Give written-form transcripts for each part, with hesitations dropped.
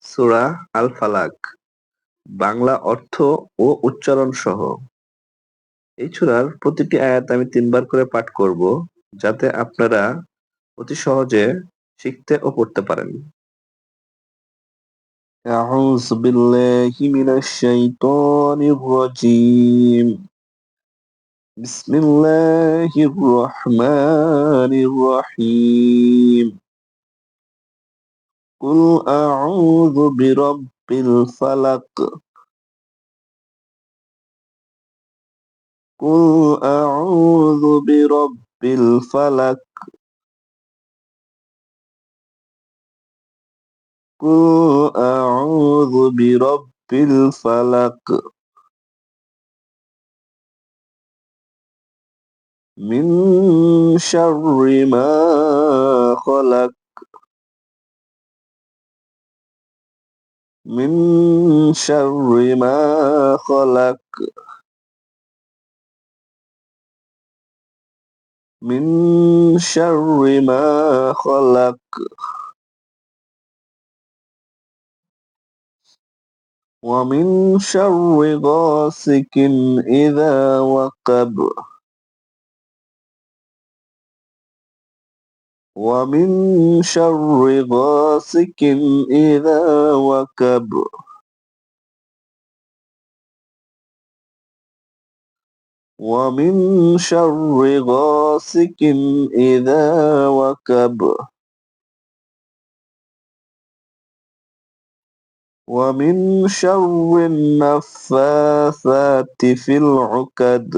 সূরা আল ফালাক বাংলা অর্থ ও উচ্চারণ সহ। এই সূরার প্রতিটি আয়াত আমি ৩ বার করে পাঠ করব, যাতে আপনারা অতি সহজে শিখতে ও পড়তে পারেন। আউযু বিল্লাহি মিনাশ শাইতানির রাজীম। বিসমিল্লাহির রহমানির রহিম। কুল আউযু বিরাব্বিল ফালাক। قل أعوذ برب الفلق. قل أعوذ برب الفلق من شر ما خلق. من شر ما خلق. من شر ما خلق. ومن شر غاسق إذا وقب. ومن شر غاسق إذا وقب. ومن شر غاسق إذا وقب. ومن شر النفاثات في العقد.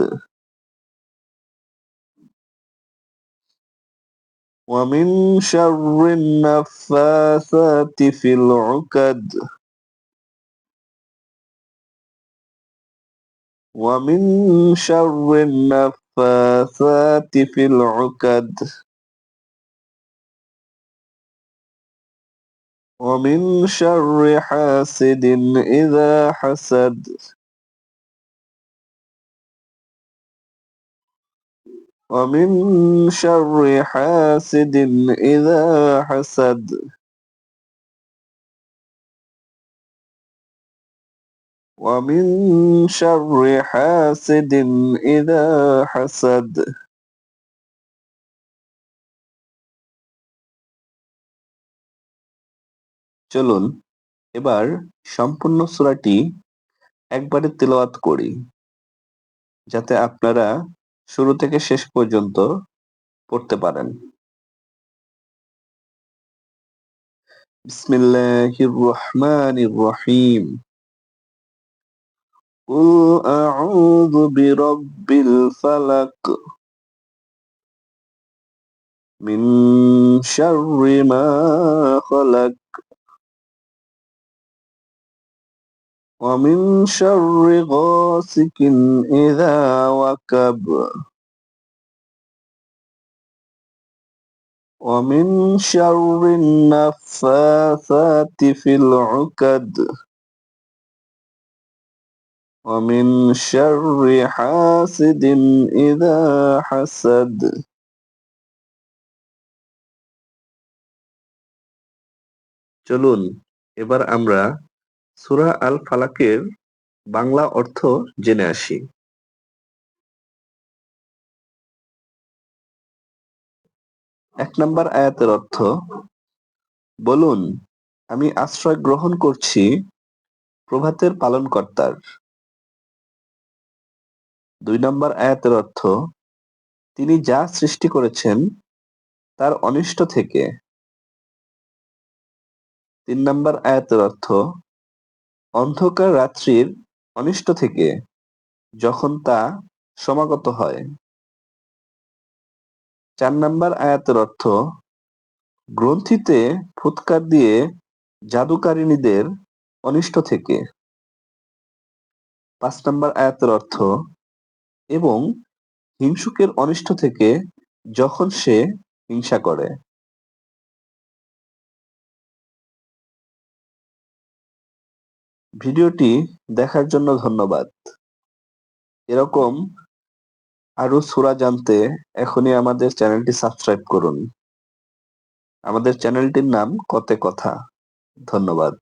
ومن شر النفاثات في العقد. ومن شر النفاثات في العقد. ومن شر حاسد إذا حسد. ومن شر حاسد إذا حسد. ومن شر حاسد إذا حسد. চলুন এবার সম্পূর্ণ সূরাটি একবারে তিলাওয়াত করি, যাতে আপনারা শুরু থেকে শেষ পর্যন্ত পড়তে পারেন। বিসমিল্লাহির রহমানির রহিম। কুল আউযু বিরাব্বিল ফালাক মিন শাররি মা খালাক ওয়া মিন শাররি গাসিকিন ইযা ওয়াকাব ومن شر النفاثات في العقد ومن شر حاسد إذا حسد. চলুন এবার আমরা সূরা আল ফালাকের বাংলা অর্থ জেনে আসি। ১ নম্বর আয়াতের অর্থ, বলুন আমি আশ্রয় গ্রহণ করছি প্রভাতের পালনকর্তার। ২ নম্বর আয়াতের অর্থ, তিনি যা সৃষ্টি করেছেন তার অনিষ্ট থেকে। ৩ নম্বর আয়াতের অর্থ, অন্ধকার রাত্রির অনিষ্ট থেকে যখন তা সমাগত হয়। ৪ নম্বর আয়াতের অর্থ, গ্রন্থিতে ফুৎকার দিয়ে জাদুকারিনীদের অনিষ্ট থেকে। ৫ নম্বর আয়াতের অর্থ, এবং হিংসুকের অনিষ্ট থেকে যখন সে হিংসা করে। ভিডিওটি দেখার জন্য ধন্যবাদ। এরকম আরো সূরা জানতে এখনই আমাদের চ্যানেলটি সাবস্ক্রাইব করুন। আমাদের চ্যানেলটির নাম কতে কথা। ধন্যবাদ।